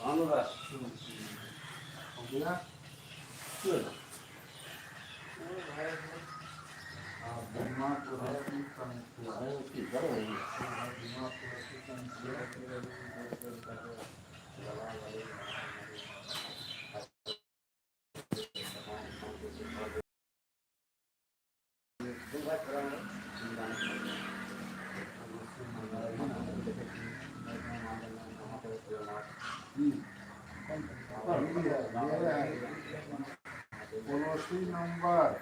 अनुराग हो गया क्यों दिमाग को है कि समस्या है उसकी जरूर है दिमाग को है कि समस्या पॉलिसी नंबर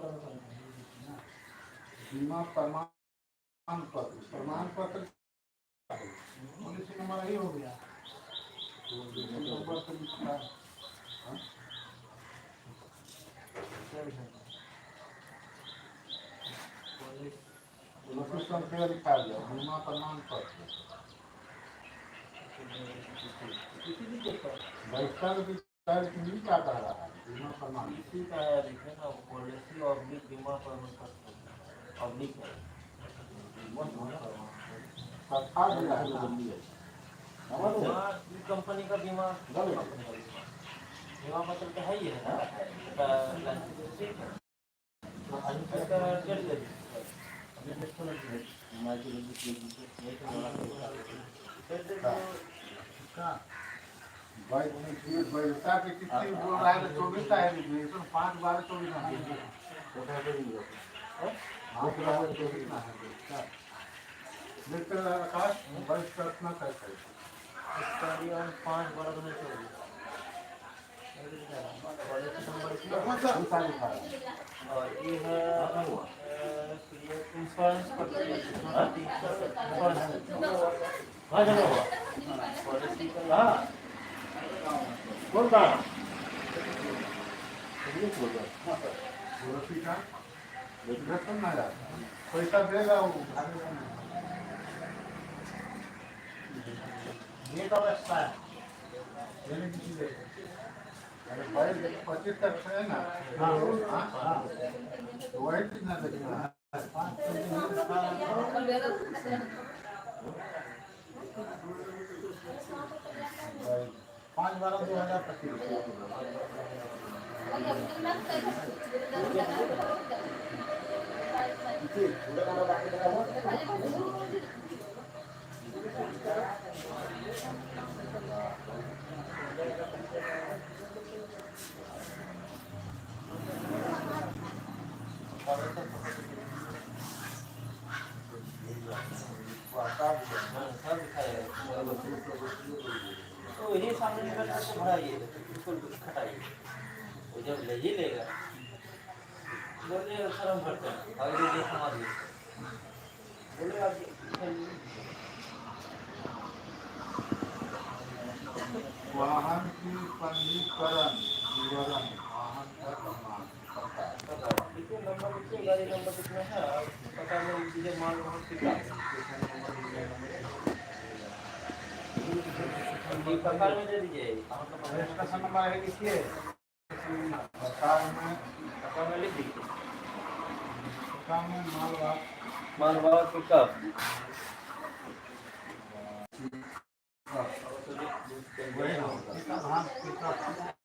करना चाहिए बीमा प्रमाण पत्र तथा बीमा प्रमाण पत्र पॉलिसी नंबर ही हो गया नंबर से लिखा पॉलिसी संख्या लिखा गया बीमा प्रमाण पत्र नहीं क्या कह रहा है बीमा प्रमाण इसी का लिखे ना पॉलिसी ऑब्लिक बीमा प्रमाण पत्र ऑब्लिक है कंपनी का बीमा बीमा पत्र तो है ही है ना वैसा की कितनी बोल रहा है 24 का है 5 12 24 लेकर आकाश बस कल्पना कर इसका 5 12 होने चाहिए और ये है इंश्योरेंस पैसा देगा ये कब एक्सपायर देने की चीज अरे भाई 25 तक है ना वही कितना लगेगा 5 12 तो यही सामने निकल कर भराइए इसको खटाइए वो जब ले ही लेगा बोले शर्म करते हैं और ये समाज बोले आप वाहन की पंजीकरण विवरण वाहन का प्रमाण पता देखिए नंबर देखिए गाड़ी नंबर कितना है और पता नहीं डीजल माल वहाँ कितना है स्टेशन नंबर इंडिया नंबर ये प्रकार में दे दीजिए कहाँ का पता है रजिस्ट्रेशन नंबर है लिखिए प्रकार में प्रकार में लिख दीजिए प्रकार में मालवाहक मालवाहक पिकअप वही ना पिकअप हाँ पिकअप